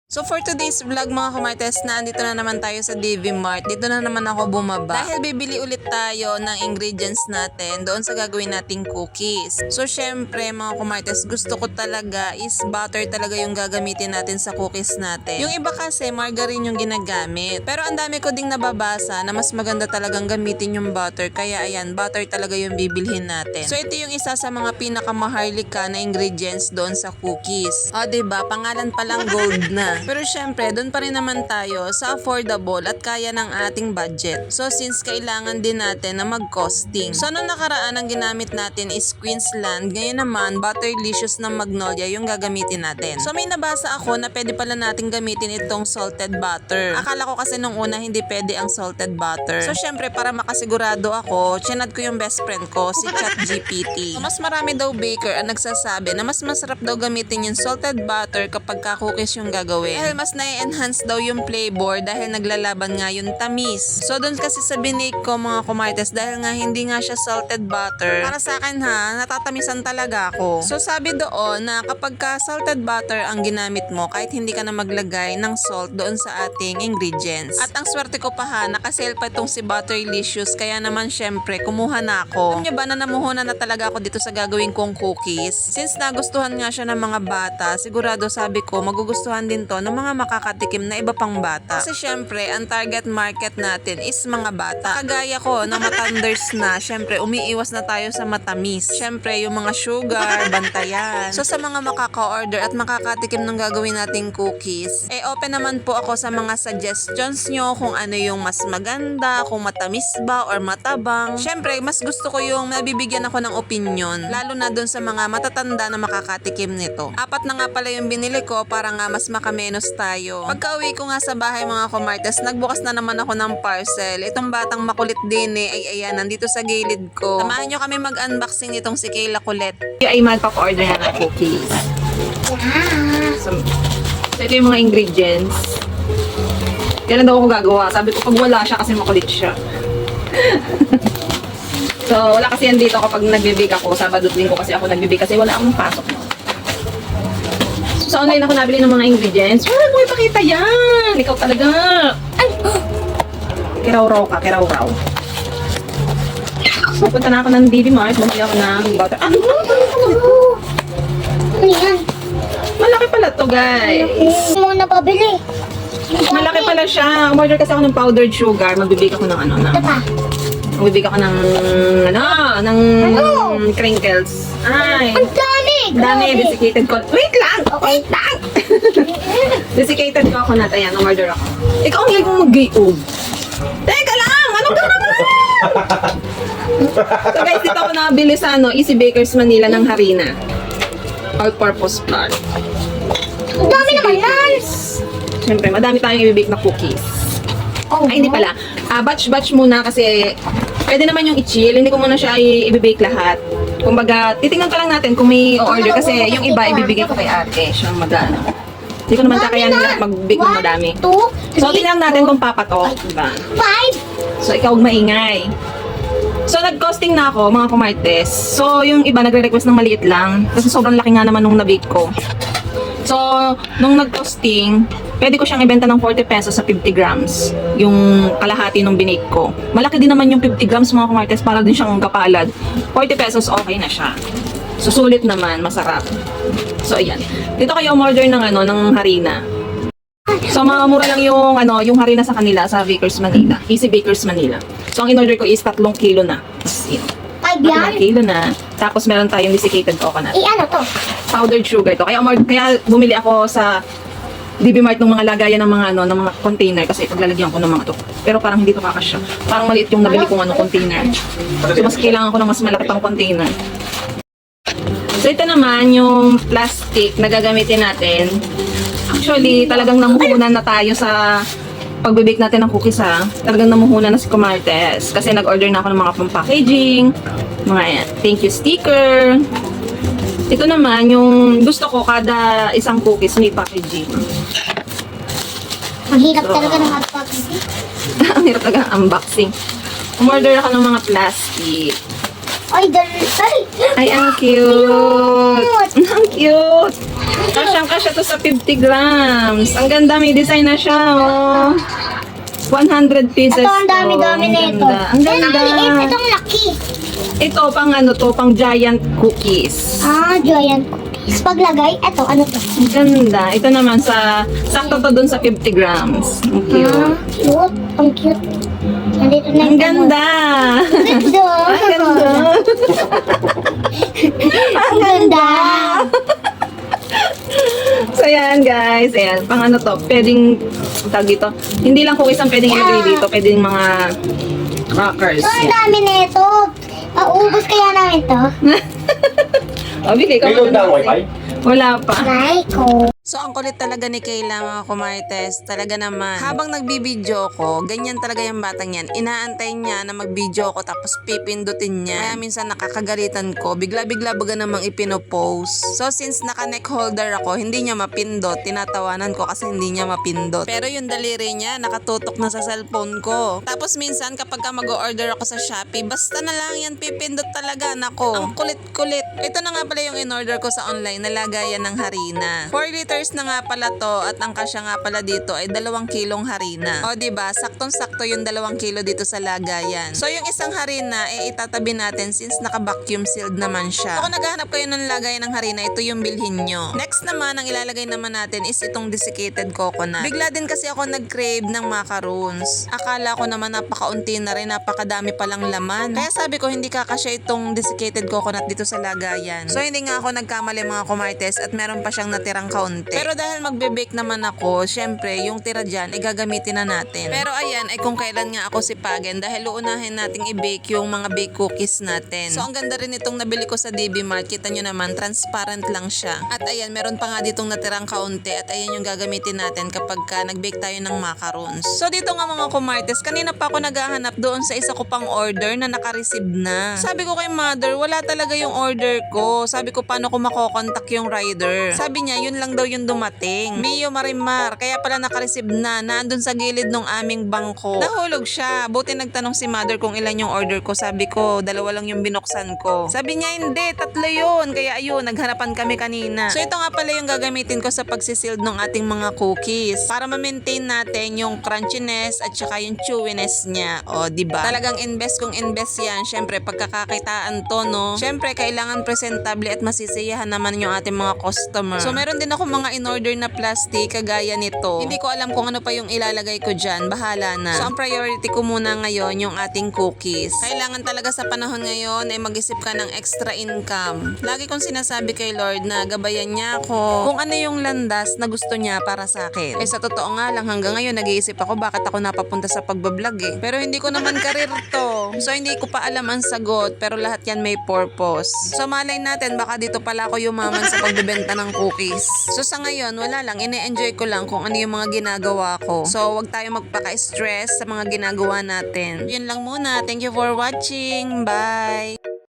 So for today's vlog mga kumartes, nandito na naman tayo sa DV Mart. Dito na naman ako bumaba. Dahil bibili ulit tayo ng ingredients natin doon sa gagawin nating cookies. So syempre mga kumartes, gusto ko talaga is butter talaga yung gagamitin natin sa cookies natin. Yung iba kasi margarine yung ginagamit. Pero ang dami ko ding nababasa na mas maganda talagang gamitin yung butter. Kaya ayan, butter talaga yung bibilhin natin. So ito yung isa sa mga pinakamaharlika na ingredients doon sa cookies. O diba, pangalan pa lang gold na. Pero syempre, doon pa rin naman tayo sa affordable at kaya ng ating budget. So since kailangan din natin na mag-costing. So nung nakaraan ang ginamit natin is Queensland, ngayon naman Butterlicious ng Magnolia yung gagamitin natin. So may nabasa ako na pwede pala natin gamitin itong salted butter. Akala ko kasi nung una hindi pwede ang salted butter. So syempre para makasigurado ako, chinad ko yung best friend ko, si ChatGPT. So mas marami daw baker ang nagsasabi na mas masarap daw gamitin yung salted butter kapag cookies yung gagawin. Dahil mas na-enhance daw yung flavor dahil naglalaban nga yung tamis. So doon kasi sa binake ko mga kumartes, dahil nga hindi nga siya salted butter, para sa akin ha, natatamisan talaga ako. So sabi doon na kapag ka salted butter ang ginamit mo, kahit hindi ka na maglagay ng salt doon sa ating ingredients. At ang swerte ko pa ha, nakasale pa itong si Butterlicious, kaya naman syempre kumuha na ako. Alam niyo ba na namuhunan na talaga ako dito sa gagawin kong cookies? Since nagustuhan nga siya ng mga bata, sigurado sabi ko magugustuhan din to ng mga makakatikim na iba pang bata. Kasi syempre, ang target market natin is mga bata. Kagaya ko na matanders na, syempre umiiwas na tayo sa matamis. Syempre, yung mga sugar, bantayan. So sa mga makaka-order at makakatikim ng gagawin nating cookies, open naman po ako sa mga suggestions nyo kung ano yung mas maganda, kung matamis ba or matabang. Syempre, mas gusto ko yung nabibigyan ako ng opinion, lalo na dun sa mga matatanda na makakatikim nito. 4 na nga pala yung binili ko para nga mas makamenos tayo. Pagka-uwi ko nga sa bahay mga kumartes, nagbukas na naman ako ng parcel. Itong batang makulit din ay ayan, nandito sa gilid ko. Samahan nyo kami mag-unboxing nitong si Kayla Kulit. Yung ay magpapa-order na ng cookies. So ito yung mga ingredients. Kailan daw ako gagawa? Sabi ko pag wala siya kasi makulit siya. So wala kasi yan dito kapag nagbibig ako. Sabado at Linggo kasi ako nagbibig kasi wala akong pasok. So online ako nabili ng mga ingredients. Wala mo ipakita yan. Ikaw talaga. Ay! Kiraw-raw ka, kiraw-raw. So punta na ako ng DV Mart. Bumili ako ng butter. Ano yan? malaki pala to guys. Hindi mo na pabili. Malaki pala siya. Umorder kasi ako ng powdered sugar. Magbibig ako ng Ito pa. Magbibig ako ng crinkles. Ay. Ang dami! Dami, desiccated coconut. Wait lang! Wait lang! Desiccated coconut. Ayan, umorder ako. Ikaw ang lagong mag-gayog. Teka lang! Anong ka naman? So guys, dito ako nakabili sa Easy Bakers Manila ng harina. All-purpose flour. Ang dami naman yan! Siyempre, madami tayong i-bake na cookies. Oh, Ay, hindi pala. Batch-batch muna kasi pwede naman yung i-chill. Hindi ko muna siya i-bake lahat. Kumbaga, titingnan pa lang natin kung may order kasi yung iba ibibigay ko kay ate. Siyang mag-ano. Hindi ko naman kakayanin lahat mag-bake ng madami. 2, So, tingnan natin kung papatok. Diba? 5. So, ikaw maingay. So, nag-costing na ako, mga kumartes. So, yung iba nagre-request ng maliit lang. Kasi sobrang laki nga naman nung na-bake ko. So, nung nag-costing, pwede ko siyang ibenta ng 40 pesos sa 50 grams. Yung kalahati nung binake ko. Malaki din naman yung 50 grams mga kumartes, para din siyang kapalad. 40 pesos okay na siya. So, sulit naman, masarap. So, ayan. Dito kayo umorder ng ng harina. So, mga mura lang yung harina sa kanila sa Bakers Manila. Easy Bakers Manila. So, ang in-order ko is 3 kilo na. Tapos, yun. 5 3 yan? kilo na. Tapos, meron tayong desiccated coconut. Ano to? Powdered sugar to. Kaya bumili ako sa DB Mart ng mga lagayan ng mga ng mga container kasi paglalagyan ko ng mga to. Pero parang hindi to kakasya. Parang maliit yung nabili kong container. So, mas kailangan ko ng mas malaki pang container. So, ito naman yung plastic na gagamitin natin. Actually, talagang namuhunan na tayo sa pagbibake natin ng cookies ha. Talagang namuhunan na si Kumartes. Kasi nag-order na ako ng mga pang-packaging, mga thank you sticker. Ito naman, yung gusto ko kada isang cookies may packaging. Ang hirap talaga ng unboxing. Ang hirap talaga ng unboxing. Umorder ako ng mga plastic. Ay, dali. Ay, ang cute! Ang cute! Kasyang-kasya to sa 50 grams. Ang ganda, may design na siya, oh. 100 pieces. Ito, ang dami-dami to. na ito. Ang ganda. Ang liit, itong laki. Ito, pang ano to, pang giant cookies. Ah, giant cookies. Paglagay, ito, ano to? Ang ganda. Ito naman sakto to dun sa 50 grams. Ang cute. Ah, cute. Ang cute. Nandito na Ang ganda. Ganda. Ang ganda. Ang ganda. So, ayan guys. Ayan, pang ano to, pwedeng, tawag dito, hindi lang cookies ang pwedeng ilagay dito, pwedeng mga crackers. So, ang Yan. dami na ito. Maubos kaya namin to? O, bigay ka. May load na ang wifi? Wala pa. Try ko. So, ang kulit talaga ni Kayla, mga kumartes. Talaga naman. Habang nagbibideo ko, ganyan talaga yung batang yan. Inaantay niya na magbideo ko tapos pipindutin niya. Kaya minsan nakakagalitan ko. Bigla-bigla baga namang ipinopost. So, since naka-neck holder ako, hindi niya mapindot. Tinatawanan ko kasi hindi niya mapindot. Pero yung daliri niya, nakatutok na sa cellphone ko. Tapos minsan, kapag ka mag-order ako sa Shopee, basta na lang yan pipindot talaga. Nako, ang kulit-kulit. Ito na nga pala yung in-order ko sa online na lagayan ng harina. 4 liters na nga pala to at ang kasya nga pala dito ay 2 kilong harina. O diba, saktong-sakto yung 2 kilo dito sa lagayan. So yung isang harina itatabi natin since naka-vacuum sealed naman siya. So kung naghahanap kayo ng lagayan ng harina, ito yung bilhin nyo. Next naman, ang ilalagay naman natin is itong desiccated coconut. Bigla din kasi ako nag-crave ng macaroons. Akala ko naman napakaunti na rin, napakadami palang laman. Kaya sabi ko hindi kakasya itong desiccated coconut dito sa lagayan. So hindi nga ako nagkamali, mga kumartes, at meron pa siyang natirang kaunti. Pero dahil magbe-bake naman ako, syempre yung tira dyan ay gagamitin na natin. Pero ayan, ay kung kailan nga ako sipagan dahil uunahin nating i-bake yung mga bake cookies natin. So ang ganda rin itong nabili ko sa DB Mart. Kita nyo naman, transparent lang siya. At ayan, meron pa nga ditong natirang kaunti at ayan yung gagamitin natin kapag ka nag-bake tayo ng macarons. So dito nga, mga kumartes, kanina pa ako naghahanap doon sa isa ko pang order na naka-receive na. Sabi ko kay mother, wala talaga yung order ko. Sabi ko, paano ko makokontak yung rider? Sabi niya, yun lang daw yung dumating. Mio Marimar, kaya pala naka-receive na, nandun sa gilid ng aming bangko. Nahulog siya. Buti nagtanong si mother kung ilan yung order ko. Sabi ko, 2 lang yung binuksan ko. Sabi niya, hindi, 3 yun. Kaya ayun, nagharapan kami kanina. So ito nga pala yung gagamitin ko sa pagsisild ng ating mga cookies para ma-maintain natin yung crunchiness at saka yung chewiness niya. O, diba? Talagang invest kung invest yan. Syempre, pagkakakitaan to, no? Syempre, kailangan presentable at masisiyahan naman yung ating mga customer. So meron din ako mga in-order na plastic kagaya nito. Hindi ko alam kung ano pa yung ilalagay ko dyan. Bahala na. So ang priority ko muna ngayon yung ating cookies. Kailangan talaga sa panahon ngayon ay mag-isip ka ng extra income. Lagi kong sinasabi kay Lord na gabayan niya ako kung ano yung landas na gusto niya para sa akin. Eh sa totoo nga lang, hanggang ngayon nag-iisip ako bakit ako napapunta sa pagbablog eh. Pero hindi ko naman karir to. So hindi ko pa alam ang sagot, pero lahat yan may purpose. So malay natin, baka dito pala ako yumaman sa pagbebenta ng cookies. So sa ngayon, wala lang, ine-enjoy ko lang kung ano yung mga ginagawa ko. So wag tayo magpaka-stress sa mga ginagawa natin. Yun lang muna. Thank you for watching. Bye!